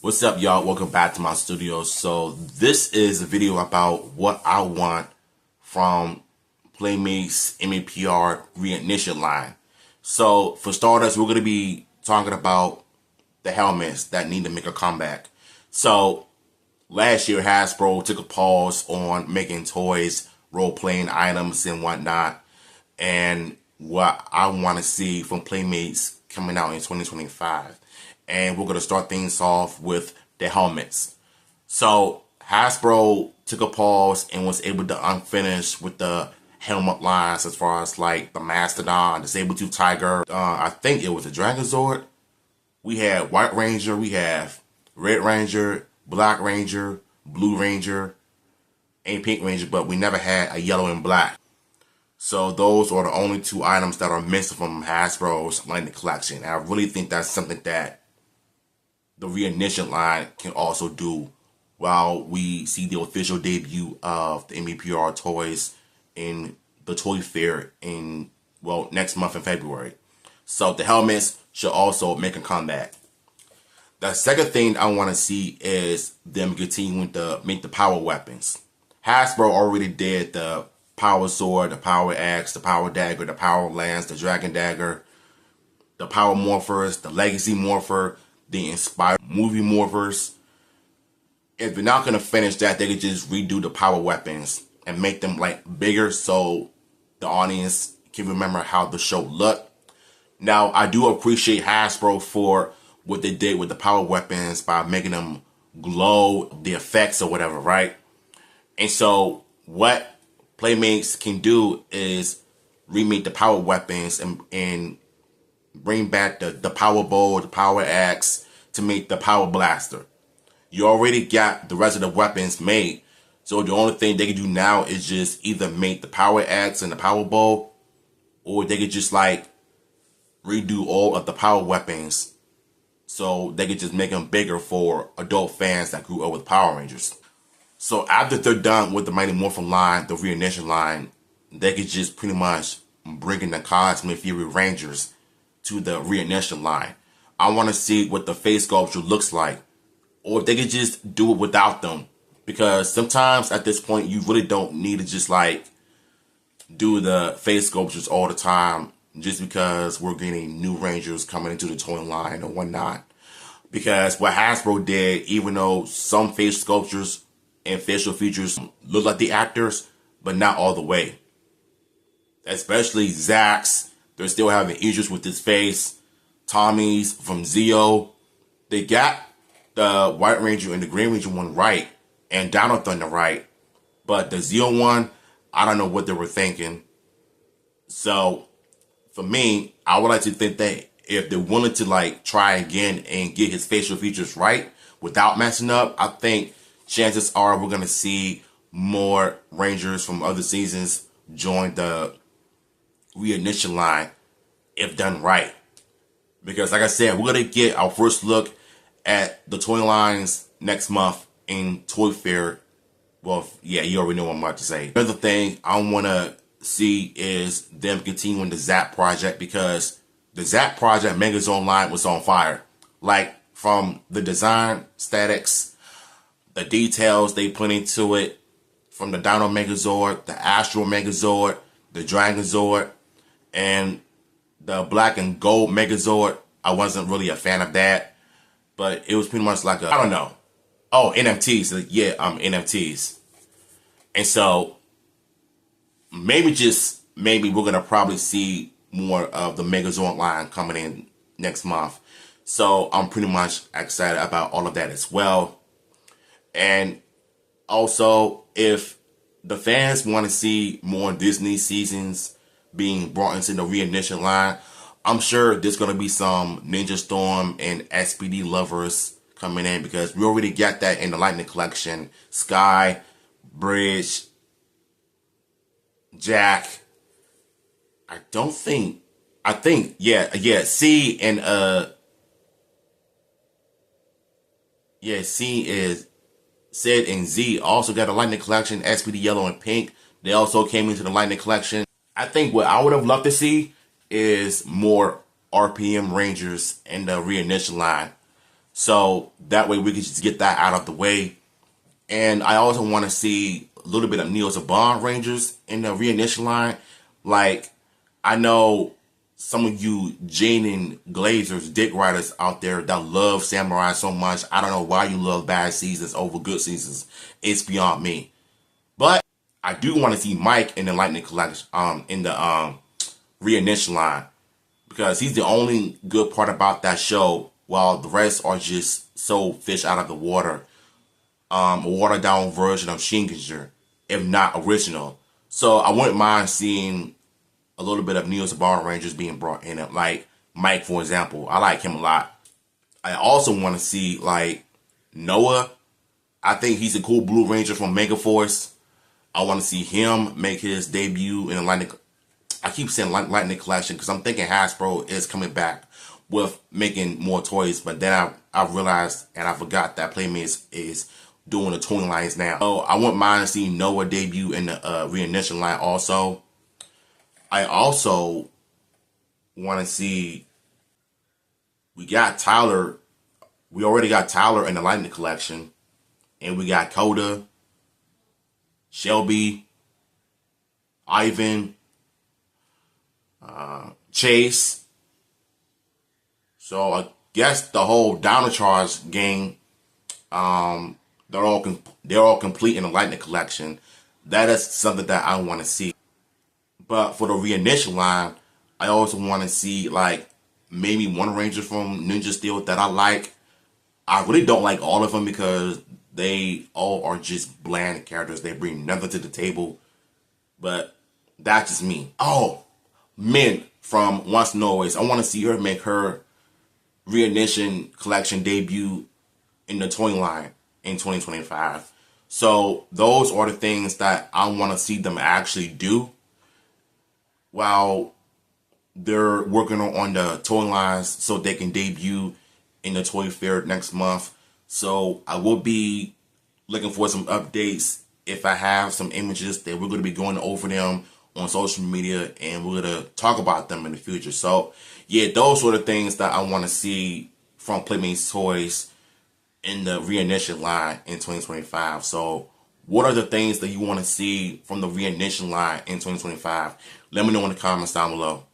What's up, y'all? Welcome back to my studio. So this is a video about what I want from Playmates MAPR Reignition line. So for starters, we're going to be talking about the helmets that need to make a comeback. So last year, Hasbro took a pause on making toys, role-playing items, and whatnot. And what I want to see from Playmates coming out in 2025. And we're going to start things off with the helmets. So Hasbro took a pause and was able to unfinish with the helmet lines as far as like the Mastodon, the Saber-Tooth Tiger. I think it was a Dragonzord. We had White Ranger, we have Red Ranger, Black Ranger, Blue Ranger, and Pink Ranger, but we never had a yellow and black. So those are the only two items that are missing from Hasbro's Lightning Collection. And I really think that's something that the Reignition line can also do while we see the official debut of the MAPR toys in the Toy Fair in, well, next month in February. So the helmets should also make a comeback. The second thing I want to see is them continuing to make the power weapons. Hasbro already did the Power Sword, the Power Axe, the Power Dagger, the Power Lance, the Dragon Dagger, the Power Morphers, the Legacy Morpher, the Inspired Movie Morphers. If they're not going to finish that, they could just redo the power weapons and make them like bigger so the audience can remember how the show looked. Now, I do appreciate Hasbro for what they did with the power weapons by making them glow, the effects or whatever, right? And so what Playmates can do is remake the power weapons and bring back the power bow, the power axe to make the power blaster. You already got the rest of the weapons made. So the only thing they can do now is just either make the power axe and the power bow, or they could just like redo all of the power weapons so they could just make them bigger for adult fans that grew up with Power Rangers. So after they're done with the Mighty Morphin line, the Reignition line, they could just pretty much bring in the Cosmic Fury Rangers to the Reignition line. I want to see what the face sculpture looks like, or if they could just do it without them, because sometimes at this point you really don't need to just like do the face sculptures all the time just because we're getting new Rangers coming into the toy line or whatnot. Because what Hasbro did, even though some face sculptures and facial features look like the actors, but not all the way. Especially Zach's, they're still having issues with his face. Tommy's from Zeo, they got the White Ranger and the Green Ranger one right, and Dino Thunder right, but the Zeo one, I don't know what they were thinking. So for me, I would like to think that if they're willing to like try again and get his facial features right without messing up, I think chances are we're gonna see more Rangers from other seasons join the Reignition line if done right. Because like I said, we're gonna get our first look at the toy lines next month in Toy Fair. Well, yeah, you already know what I'm about to say. Another thing I want to see is them continuing the Zap Project, because the Zap Project Megazone line was on fire. Like, from the design, statics, the details they put into it, from the Dino Megazord, the Astro Megazord, the Dragonzord, and the Black and Gold Megazord. I wasn't really a fan of that, but it was pretty much like a, I don't know. Oh, NFTs. Yeah, NFTs. And so maybe we're going to probably see more of the Megazord line coming in next month. So I'm pretty much excited about all of that as well. And also, if the fans want to see more Disney seasons being brought into the Reignition line, I'm sure there's going to be some Ninja Storm and SPD lovers coming in, because we already got that in the Lightning Collection. Sky, Bridge, Jack. I think, yeah, C and, C is Sid and Z also got a Lightning Collection, SPD Yellow and Pink. They also came into the Lightning Collection. I think what I would have loved to see is more RPM Rangers in the Reignition line. So that way we can just get that out of the way. And I also want to see a little bit of Neo Saban Rangers in the Reignition line. Like, I know some of you Janin Glazers, dick riders out there that love Samurai so much. I don't know why you love bad seasons over good seasons. It's beyond me. But I do want to see Mike in the Lightning Collection, in the Reignition line, because he's the only good part about that show, while the rest are just so fish out of the water. A watered down version of Shinkenger, if not original. So I wouldn't mind seeing a little bit of Neo Saban Rangers being brought in, like Mike, for example. I like him a lot. I also want to see, like, Noah. I think he's a cool Blue Ranger from Megaforce. I want to see him make his debut in the Lightning. I keep saying Lightning Collection because I'm thinking Hasbro is coming back with making more toys. But then I realized and I forgot that Playmates is doing the toy lines now. So I wouldn't mind seeing Noah debut in the Reignition line also. I also want to see, we got Tyler. We already got Tyler in the Lightning Collection. And we got Coda, Shelby, Ivan, Chase. So I guess the whole Dino Charge gang, they're all complete in the Lightning Collection. That is something that I want to see. But for the Reignition line, I also want to see, like, maybe one Ranger from Ninja Steel that I like. I really don't like all of them because they all are just bland characters. They bring nothing to the table. But that's just me. Oh, Mint from Once and Always. I want to see her make her Reignition Collection debut in the toy line in 2025. So those are the things that I want to see them actually do while they're working on the toy lines so they can debut in the toy fair next month. So I will be looking for some updates. If I have some images, that we're going to be going over them on social media and we're going to talk about them in the future. So yeah, those are the things that I want to see from Playmates Toys in the Reignition line in 2025. So what are the things that you want to see from the Reignition line in 2025? Let me know in the comments down below.